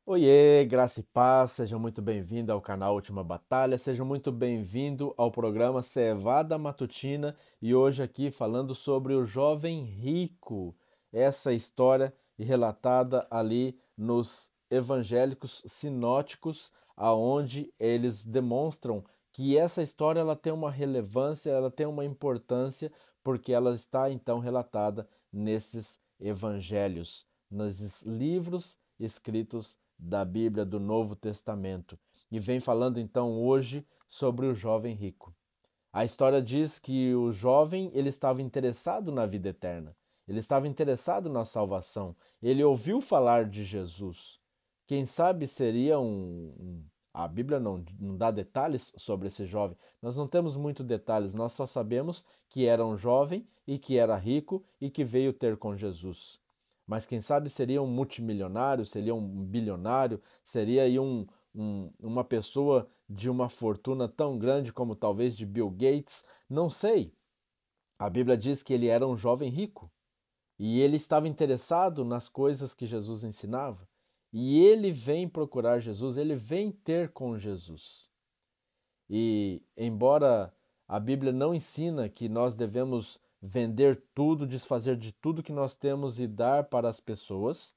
Oiê, graça e paz, seja muito bem-vindo ao canal Última Batalha, seja muito bem-vindo ao programa Cevada Matutina e hoje aqui falando sobre o jovem rico, essa história relatada ali nos evangélicos sinóticos, aonde eles demonstram que essa história ela tem uma relevância, ela tem uma importância, porque ela está então relatada nesses evangelhos, nesses livros escritos da Bíblia do Novo Testamento. E vem falando então hoje sobre o jovem rico. A história diz que o jovem ele estava interessado na vida eterna. Ele estava interessado na salvação. Ele ouviu falar de Jesus. Quem sabe seria a Bíblia não dá detalhes sobre esse jovem. Nós não temos muitos detalhes. Nós só sabemos que era um jovem e que era rico e que veio ter com Jesus. Mas quem sabe seria um multimilionário, seria um bilionário, seria aí uma pessoa de uma fortuna tão grande como talvez de Bill Gates, não sei. A Bíblia diz que ele era um jovem rico e ele estava interessado nas coisas que Jesus ensinava. E ele vem procurar Jesus, ele vem ter com Jesus. E embora a Bíblia não ensina que nós devemos vender tudo, desfazer de tudo que nós temos e dar para as pessoas,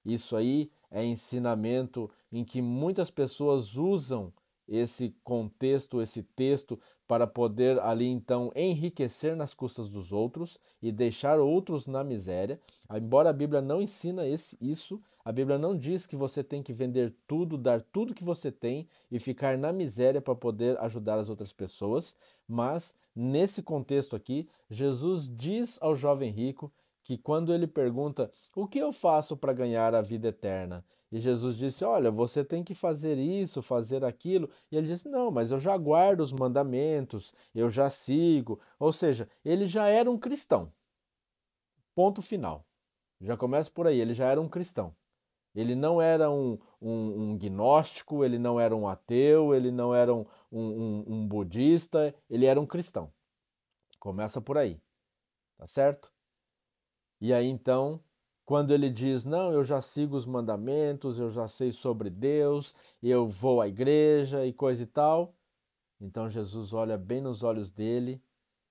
isso aí é ensinamento em que muitas pessoas usam esse contexto, esse texto, para poder ali então enriquecer nas custas dos outros e deixar outros na miséria. Embora a Bíblia não ensina isso, a Bíblia não diz que você tem que vender tudo, dar tudo que você tem e ficar na miséria para poder ajudar as outras pessoas, mas nesse contexto aqui, Jesus diz ao jovem rico que quando ele pergunta: "O que eu faço para ganhar a vida eterna?" E Jesus disse: "Olha, você tem que fazer isso, fazer aquilo." E ele disse: "Não, mas eu já guardo os mandamentos, eu já sigo." Ou seja, ele já era um cristão. Ponto final. Já começa por aí, ele já era um cristão. Ele não era um gnóstico, ele não era um ateu, ele não era um budista, ele era um cristão. Começa por aí, tá certo? E aí então, quando ele diz: "Não, eu já sigo os mandamentos, eu já sei sobre Deus, eu vou à igreja e coisa e tal." Então Jesus olha bem nos olhos dele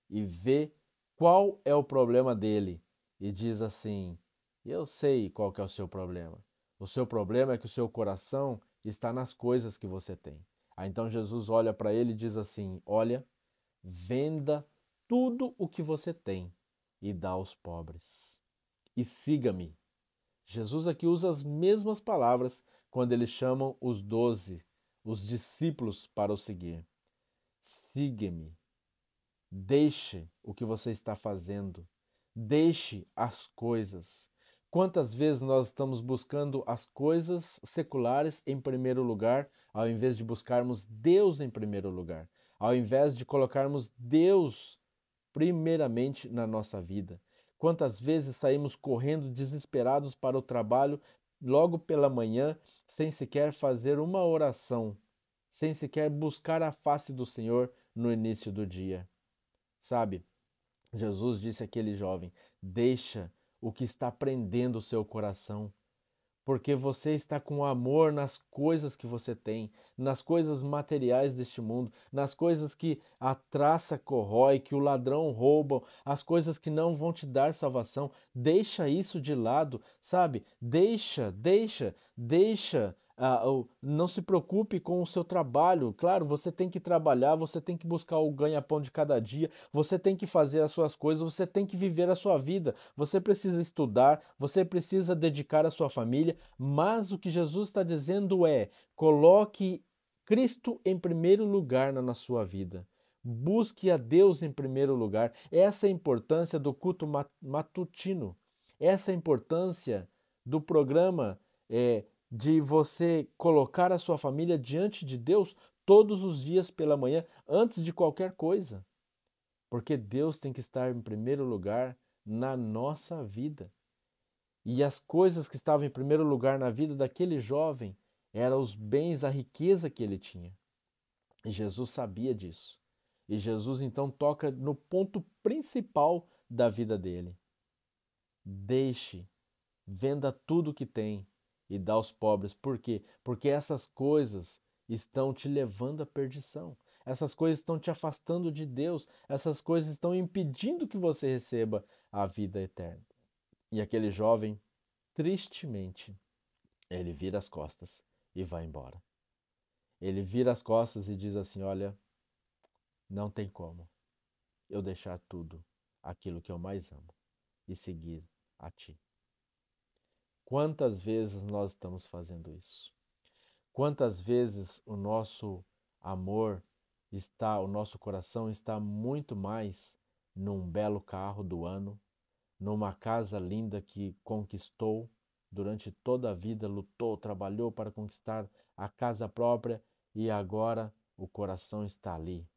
e vê qual é o problema dele e diz assim: "Eu sei qual que é o seu problema. O seu problema é que o seu coração está nas coisas que você tem." Aí então Jesus olha para ele e diz assim: "Olha, venda tudo o que você tem e dá aos pobres e siga-me." Jesus aqui usa as mesmas palavras quando eles chamam os 12, os discípulos, para o seguir. Siga-me. Deixe o que você está fazendo. Deixe as coisas. Quantas vezes nós estamos buscando as coisas seculares em primeiro lugar, ao invés de buscarmos Deus em primeiro lugar, ao invés de colocarmos Deus primeiramente na nossa vida? Quantas vezes saímos correndo desesperados para o trabalho logo pela manhã, sem sequer fazer uma oração, sem sequer buscar a face do Senhor no início do dia? Sabe, Jesus disse àquele jovem: "Deixa o que está prendendo o seu coração, porque você está com amor nas coisas que você tem, nas coisas materiais deste mundo, nas coisas que a traça corrói, que o ladrão rouba, as coisas que não vão te dar salvação. Deixa isso de lado, sabe? Deixa. Não se preocupe com o seu trabalho. Claro, você tem que trabalhar, você tem que buscar o ganha-pão de cada dia, você tem que fazer as suas coisas, você tem que viver a sua vida, você precisa estudar, você precisa dedicar a sua família, mas o que Jesus está dizendo é: coloque Cristo em primeiro lugar na sua vida. Busque a Deus em primeiro lugar. Essa é a importância do culto matutino. Essa é a importância do programa de você colocar a sua família diante de Deus todos os dias pela manhã, antes de qualquer coisa. Porque Deus tem que estar em primeiro lugar na nossa vida. E as coisas que estavam em primeiro lugar na vida daquele jovem eram os bens, a riqueza que ele tinha. E Jesus sabia disso. E Jesus então toca no ponto principal da vida dele. Deixe, venda tudo que tem e dá aos pobres. Por quê? Porque essas coisas estão te levando à perdição. Essas coisas estão te afastando de Deus. Essas coisas estão impedindo que você receba a vida eterna. E aquele jovem, tristemente, ele vira as costas e vai embora. Ele vira as costas e diz assim: olha, não tem como eu deixar tudo, aquilo que eu mais amo, e seguir a ti. Quantas vezes nós estamos fazendo isso? Quantas vezes o nosso amor está, o nosso coração está muito mais num belo carro do ano, numa casa linda que conquistou durante toda a vida, lutou, trabalhou para conquistar a casa própria e agora o coração está ali.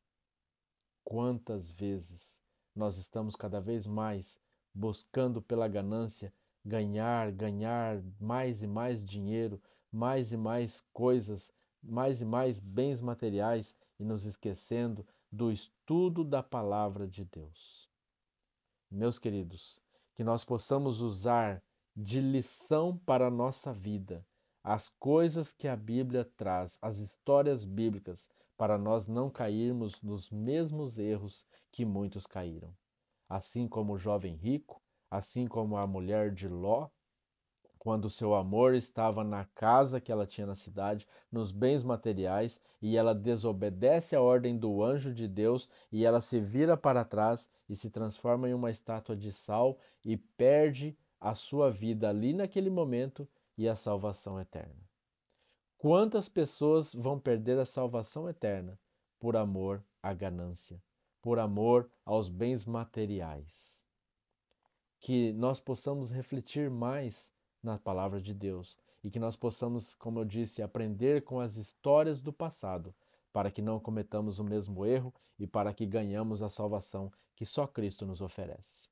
Quantas vezes nós estamos cada vez mais buscando pela ganância ganhar, ganhar mais e mais dinheiro, mais e mais coisas, mais e mais bens materiais e nos esquecendo do estudo da palavra de Deus. Meus queridos, que nós possamos usar de lição para a nossa vida as coisas que a Bíblia traz, as histórias bíblicas, para nós não cairmos nos mesmos erros que muitos caíram. Assim como o jovem rico, assim como a mulher de Ló, quando seu amor estava na casa que ela tinha na cidade, nos bens materiais, e ela desobedece a ordem do anjo de Deus e ela se vira para trás e se transforma em uma estátua de sal e perde a sua vida ali naquele momento e a salvação eterna. Quantas pessoas vão perder a salvação eterna por amor à ganância, por amor aos bens materiais? Que nós possamos refletir mais na palavra de Deus e que nós possamos, como eu disse, aprender com as histórias do passado, para que não cometamos o mesmo erro e para que ganhamos a salvação que só Cristo nos oferece.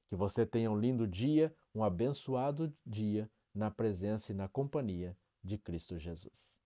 Que você tenha um lindo dia, um abençoado dia na presença e na companhia de Cristo Jesus.